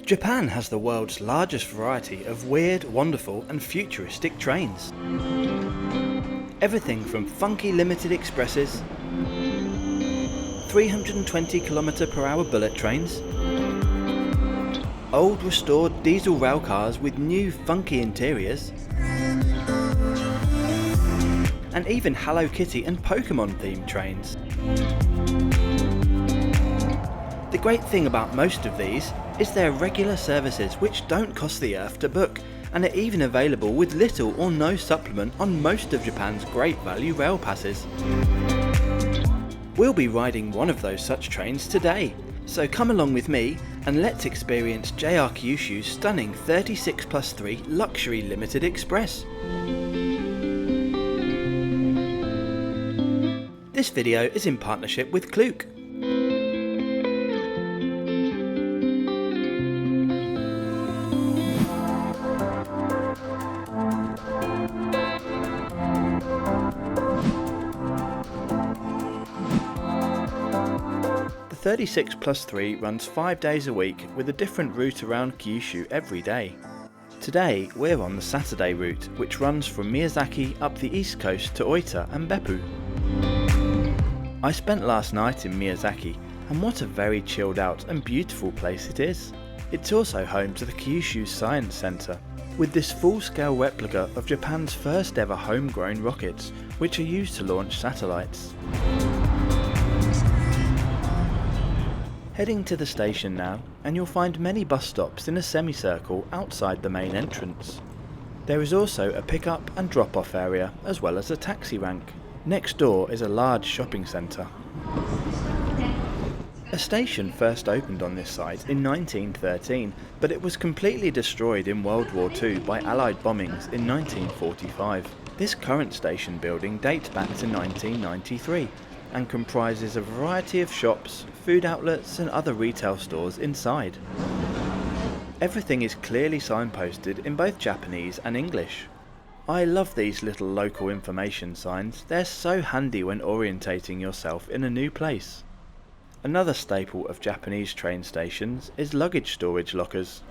Japan has the world's largest variety of weird, wonderful and futuristic trains. Everything from funky limited expresses, 320km/h bullet trains, old restored diesel rail cars with new funky interiors, and even Hello Kitty and Pokemon themed trains. The great thing about most of these is their regular services which don't cost the earth to book and are even available with little or no supplement on most of Japan's great value rail passes. We'll be riding one of those such trains today, so come along with me and let's experience JR Kyushu's stunning 36+3 Luxury Limited Express. This video is in partnership with Klook. The 36+3 runs 5 days a week with a different route around Kyushu every day. Today we're on the Saturday route, which runs from Miyazaki up the east coast to Oita and Beppu. I spent last night in Miyazaki, and what a very chilled out and beautiful place it is. It's also home to the Kyushu Science Centre, with this full-scale replica of Japan's first ever homegrown rockets, which are used to launch satellites. Heading to the station now, and you'll find many bus stops in a semicircle outside the main entrance. There is also a pick-up and drop-off area, as well as a taxi rank. Next door is a large shopping centre. A station first opened on this site in 1913, but it was completely destroyed in World War II by Allied bombings in 1945. This current station building dates back to 1993 and comprises a variety of shops, food outlets and other retail stores inside. Everything is clearly signposted in both Japanese and English. I love these little local information signs, they're so handy when orientating yourself in a new place. Another staple of Japanese train stations is luggage storage lockers.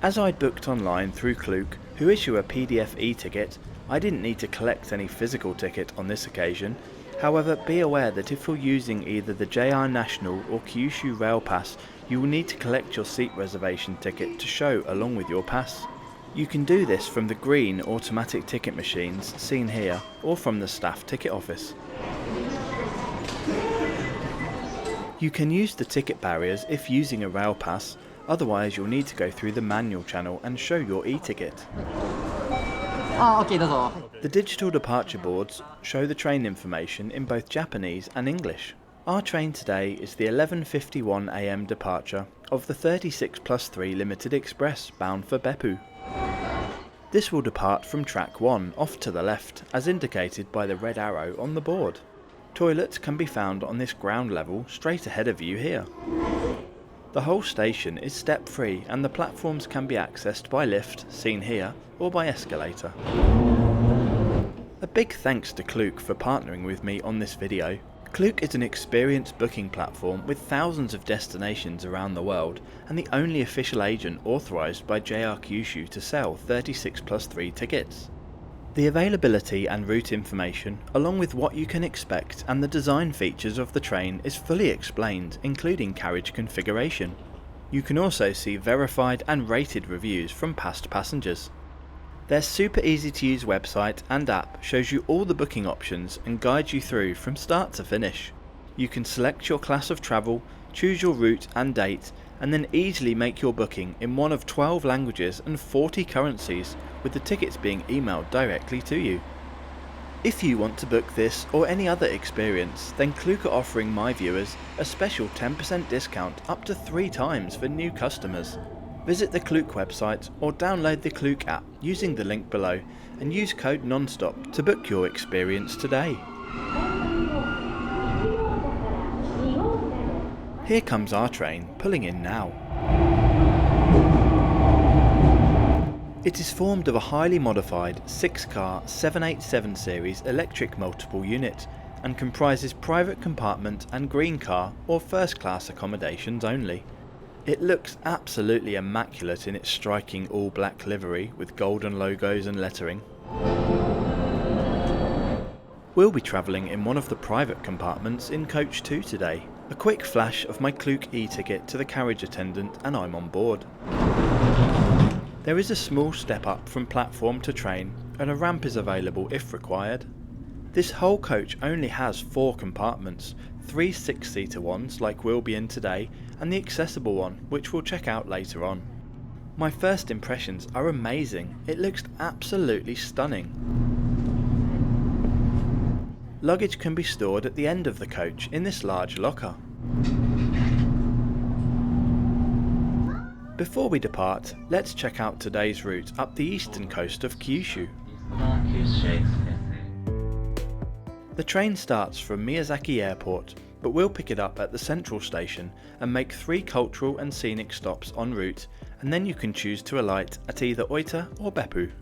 As I'd booked online through Klook, who issue a PDF e-ticket, I didn't need to collect any physical ticket on this occasion. However, be aware that if you're using either the JR National or Kyushu Rail Pass, you will need to collect your seat reservation ticket to show along with your pass. You can do this from the green automatic ticket machines seen here, or from the staff ticket office. You can use the ticket barriers if using a rail pass, otherwise you'll need to go through the manual channel and show your e-ticket. The digital departure boards show the train information in both Japanese and English. Our train today is the 11:51 AM departure of the 36+3 Limited Express bound for Beppu. This will depart from track 1 off to the left, as indicated by the red arrow on the board. Toilets can be found on this ground level straight ahead of you here. The whole station is step-free and the platforms can be accessed by lift, seen here, or by escalator. A big thanks to Klook for partnering with me on this video. Klook is an experienced booking platform with thousands of destinations around the world and the only official agent authorised by JR Kyushu to sell 36+3 tickets. The availability and route information, along with what you can expect and the design features of the train, is fully explained, including carriage configuration. You can also see verified and rated reviews from past passengers. Their super easy to use website and app shows you all the booking options and guides you through from start to finish. You can select your class of travel, choose your route and date, and then easily make your booking in one of 12 languages and 40 currencies, with the tickets being emailed directly to you. If you want to book this or any other experience, then Klook are offering my viewers a special 10% discount up to 3 times for new customers. Visit the Klook website or download the Klook app using the link below and use code NONSTOP to book your experience today. Here comes our train, pulling in now. It is formed of a highly modified 6-car 787 series electric multiple unit and comprises private compartment and green car or first class accommodations only. It looks absolutely immaculate in its striking all-black livery with golden logos and lettering. We'll be travelling in one of the private compartments in Coach 2 today. A quick flash of my Klook e-ticket to the carriage attendant and I'm on board. There is a small step up from platform to train and a ramp is available if required. This whole coach only has 4 compartments, 3 6-seater ones like we'll be in today and the accessible one which we'll check out later on. My first impressions are amazing, it looks absolutely stunning. Luggage can be stored at the end of the coach in this large locker. Before we depart, let's check out today's route up the eastern coast of Kyushu. The train starts from Miyazaki Airport, but we'll pick it up at the central station and make 3 cultural and scenic stops en route, and then you can choose to alight at either Oita or Beppu.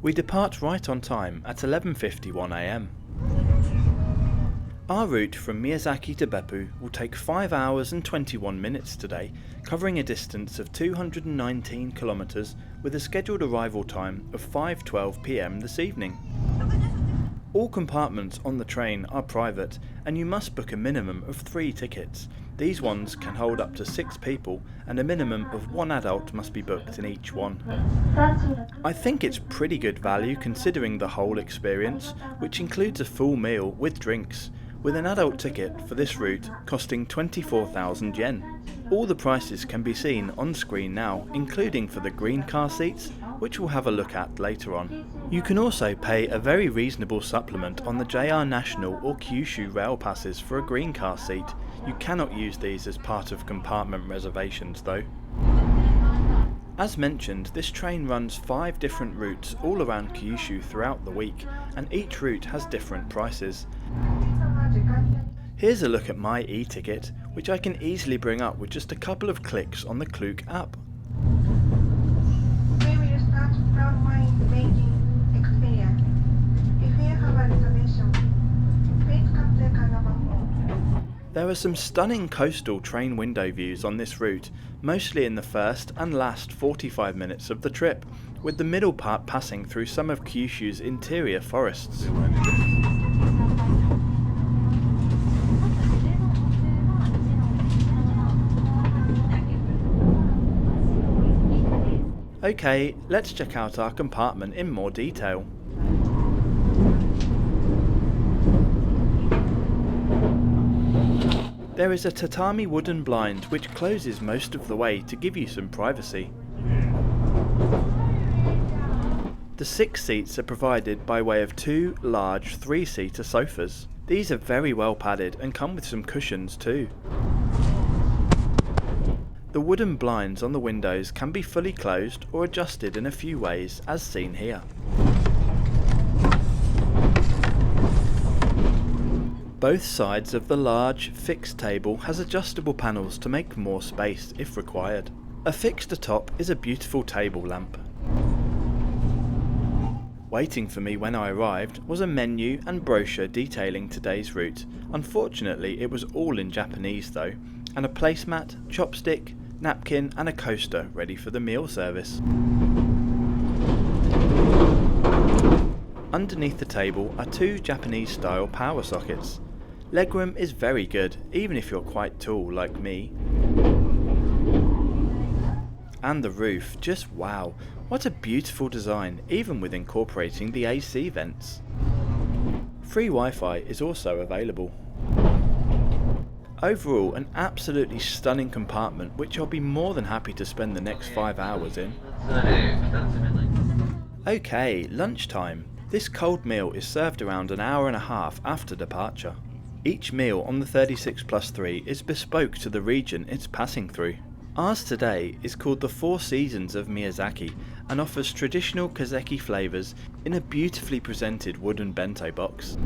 We depart right on time at 11:51 am. Our route from Miyazaki to Beppu will take 5 hours and 21 minutes today, covering a distance of 219 kilometres with a scheduled arrival time of 5:12 PM this evening. All compartments on the train are private and you must book a minimum of 3 tickets. These ones can hold up to 6 people and a minimum of 1 adult must be booked in each one. I think it's pretty good value considering the whole experience, which includes a full meal with drinks, with an adult ticket for this route costing 24,000 yen. All the prices can be seen on screen now, including for the green car seats, which we'll have a look at later on. You can also pay a very reasonable supplement on the JR National or Kyushu rail passes for a green car seat. You cannot use these as part of compartment reservations though. As mentioned, this train runs 5 different routes all around Kyushu throughout the week, and each route has different prices. Here's a look at my e-ticket, which I can easily bring up with just a couple of clicks on the Klook app. We will start from my waiting experience. If you have a reservation, please contact number 4. There are some stunning coastal train window views on this route, mostly in the first and last 45 minutes of the trip, with the middle part passing through some of Kyushu's interior forests. Okay, let's check out our compartment in more detail. There is a tatami wooden blind which closes most of the way to give you some privacy. The 6 seats are provided by way of 2 large 3-seater sofas. These are very well padded and come with some cushions too. The wooden blinds on the windows can be fully closed or adjusted in a few ways as seen here. Both sides of the large, fixed table has adjustable panels to make more space if required. Affixed atop is a beautiful table lamp. Waiting for me when I arrived was a menu and brochure detailing today's route. Unfortunately it was all in Japanese though, and a placemat, chopstick, napkin and a coaster ready for the meal service. Underneath the table are 2 Japanese style power sockets. Legroom is very good, even if you're quite tall like me. And the roof, just wow, what a beautiful design, even with incorporating the AC vents. Free Wi-Fi is also available. Overall, an absolutely stunning compartment which I'll be more than happy to spend the next 5 hours in. Okay, lunchtime. This cold meal is served around an hour and a half after departure. Each meal on the 36+3 is bespoke to the region it's passing through. Ours today is called the 4 Seasons of Miyazaki and offers traditional Kazeki flavours in a beautifully presented wooden bento box.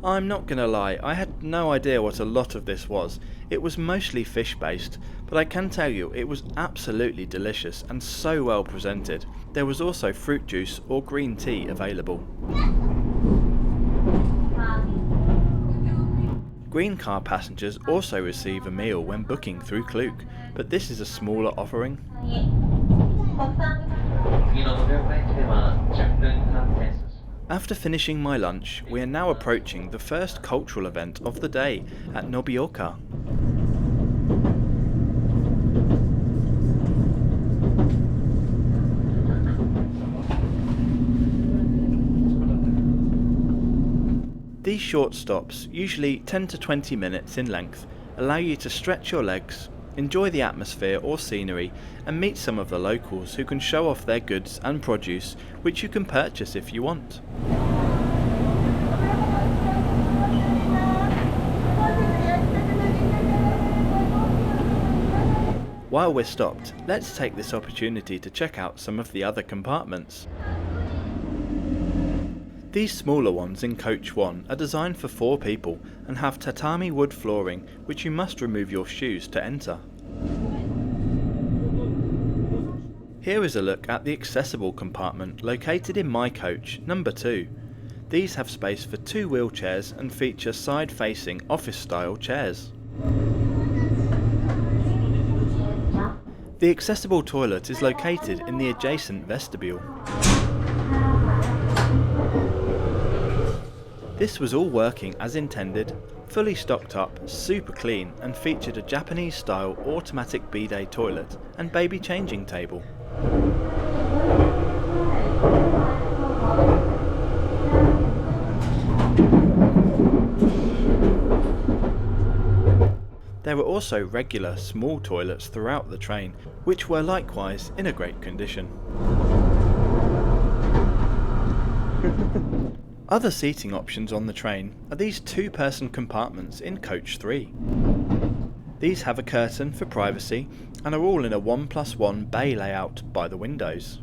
I'm not gonna lie, I had no idea what a lot of this was. It was mostly fish based, but I can tell you it was absolutely delicious and so well presented. There was also fruit juice or green tea available. Green car passengers also receive a meal when booking through Klook, but this is a smaller offering. After finishing my lunch, we are now approaching the first cultural event of the day at Nobeoka. These short stops, usually 10 to 20 minutes in length, allow you to stretch your legs, enjoy the atmosphere or scenery, and meet some of the locals who can show off their goods and produce, which you can purchase if you want. While we're stopped, let's take this opportunity to check out some of the other compartments. These smaller ones in Coach 1 are designed for 4 people and have tatami wood flooring, which you must remove your shoes to enter. Here is a look at the accessible compartment located in my coach, number 2. These have space for 2 wheelchairs and feature side-facing office-style chairs. The accessible toilet is located in the adjacent vestibule. This was all working as intended, fully stocked up, super clean, and featured a Japanese-style automatic bidet toilet and baby changing table. There were also regular small toilets throughout the train, which were likewise in a great condition. Other seating options on the train are these 2-person compartments in Coach 3. These have a curtain for privacy and are all in a 1+1 bay layout by the windows.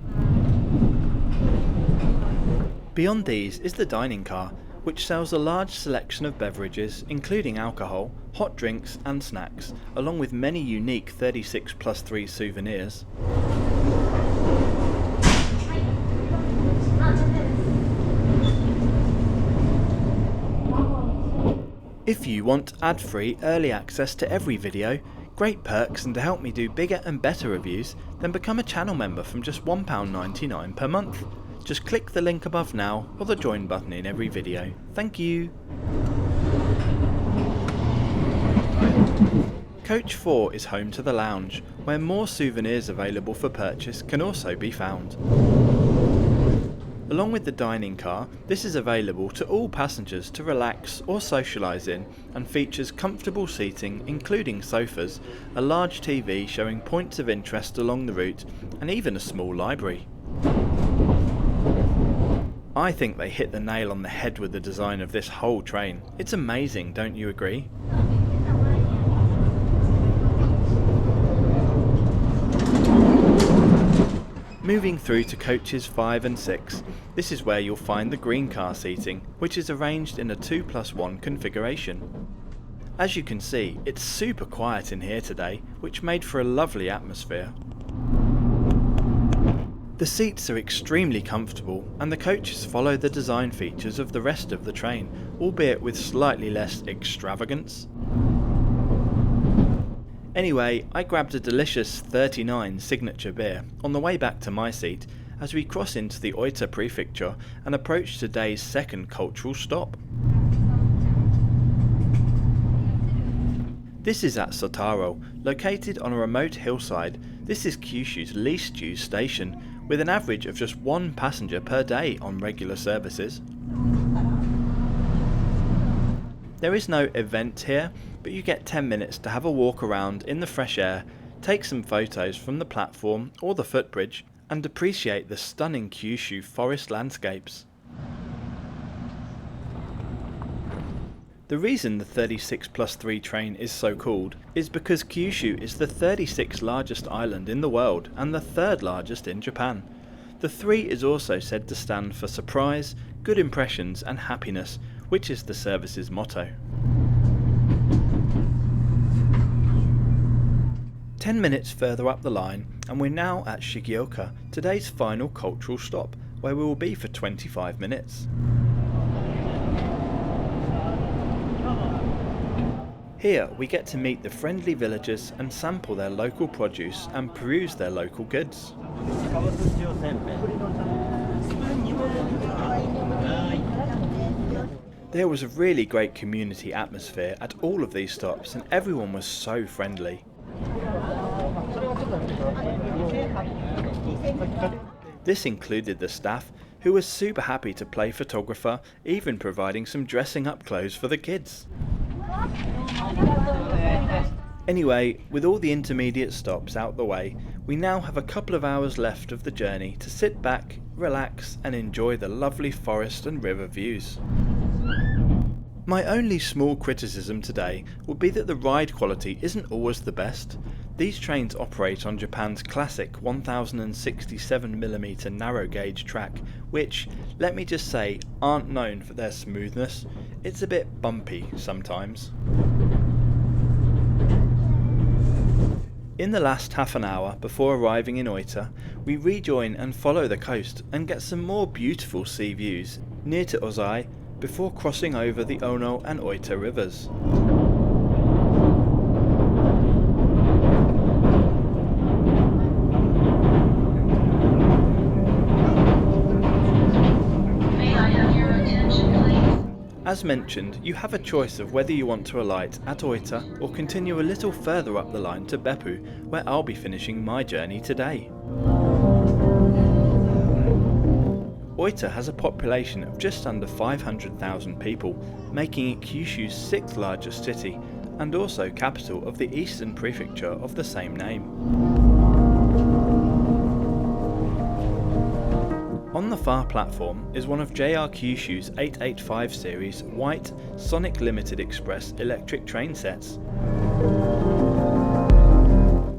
Beyond these is the dining car, which sells a large selection of beverages including alcohol, hot drinks and snacks, along with many unique 36+3 souvenirs. If you want ad-free early access to every video, great perks and to help me do bigger and better reviews, then become a channel member from just £1.99 per month. Just click the link above now or the join button in every video. Thank you! Coach 4 is home to the lounge, where more souvenirs available for purchase can also be found. Along with the dining car, this is available to all passengers to relax or socialise in and features comfortable seating including sofas, a large TV showing points of interest along the route, and even a small library. I think they hit the nail on the head with the design of this whole train. It's amazing, don't you agree? Moving through to coaches 5 and 6, this is where you'll find the green car seating, which is arranged in a 2+1 configuration. As you can see, it's super quiet in here today, which made for a lovely atmosphere. The seats are extremely comfortable, and the coaches follow the design features of the rest of the train, albeit with slightly less extravagance. Anyway, I grabbed a delicious 39 signature beer on the way back to my seat as we cross into the Oita prefecture and approach today's second cultural stop. This is at Sotaro, located on a remote hillside. This is Kyushu's least used station, with an average of just 1 passenger per day on regular services. There is no event here, but you get 10 minutes to have a walk around in the fresh air, take some photos from the platform or the footbridge, and appreciate the stunning Kyushu forest landscapes. The reason the 36+3 train is so called is because Kyushu is the 36th largest island in the world and the 3rd largest in Japan. The 3 is also said to stand for surprise, good impressions and happiness, which is the service's motto. 10 minutes further up the line and we're now at Shigeoka, today's final cultural stop, where we will be for 25 minutes. Here we get to meet the friendly villagers and sample their local produce and peruse their local goods. There was a really great community atmosphere at all of these stops and everyone was so friendly. This included the staff, who was super happy to play photographer, even providing some dressing up clothes for the kids. Anyway, with all the intermediate stops out the way, we now have a couple of hours left of the journey to sit back, relax and enjoy the lovely forest and river views. My only small criticism today would be that the ride quality isn't always the best. These trains operate on Japan's classic 1067mm narrow gauge track, which, let me just say, aren't known for their smoothness. It's a bit bumpy sometimes. In the last half an hour before arriving in Oita, we rejoin and follow the coast and get some more beautiful sea views near to Ozai before crossing over the Ono and Oita rivers. As mentioned, you have a choice of whether you want to alight at Oita or continue a little further up the line to Beppu, where I'll be finishing my journey today. Oita has a population of just under 500,000 people, making it Kyushu's 6th largest city and also capital of the eastern prefecture of the same name. On the far platform is one of JR Kyushu's 885 series white Sonic Limited Express electric train sets.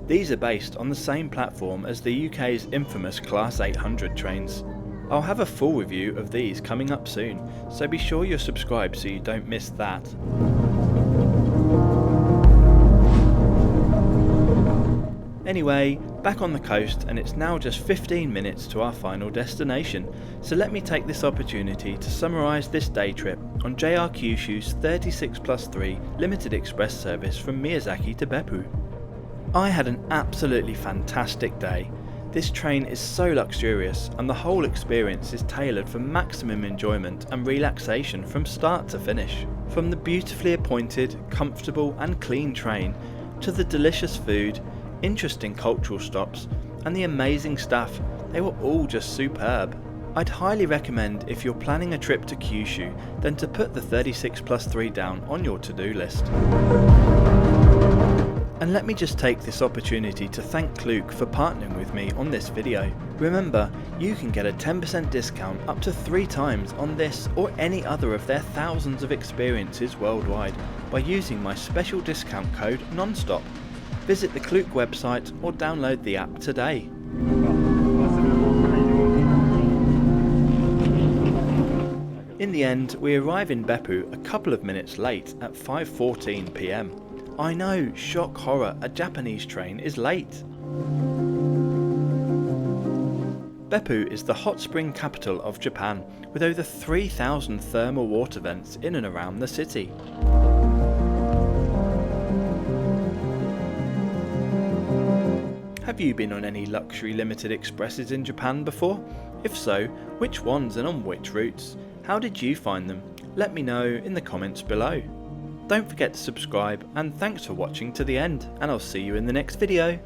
These are based on the same platform as the UK's infamous Class 800 trains. I'll have a full review of these coming up soon, so be sure you're subscribed so you don't miss that. Anyway, back on the coast and it's now just 15 minutes to our final destination, so let me take this opportunity to summarise this day trip on JR Kyushu's 36+3 limited express service from Miyazaki to Beppu. I had an absolutely fantastic day. This train is so luxurious and the whole experience is tailored for maximum enjoyment and relaxation from start to finish. From the beautifully appointed, comfortable and clean train to the delicious food, interesting cultural stops and the amazing staff, they were all just superb. I'd highly recommend, if you're planning a trip to Kyushu, then to put the 36+3 down on your to-do list. And let me just take this opportunity to thank Klook for partnering with me on this video. Remember, you can get a 10% discount up to 3 times on this or any other of their thousands of experiences worldwide by using my special discount code NONSTOP. Visit the Klook website or download the app today. In the end, we arrive in Beppu a couple of minutes late at 5:14 PM. I know, shock horror, a Japanese train is late. Beppu is the hot spring capital of Japan, with over 3,000 thermal water vents in and around the city. Have you been on any luxury limited expresses in Japan before? If so, which ones and on which routes? How did you find them? Let me know in the comments below. Don't forget to subscribe and thanks for watching to the end, and I'll see you in the next video.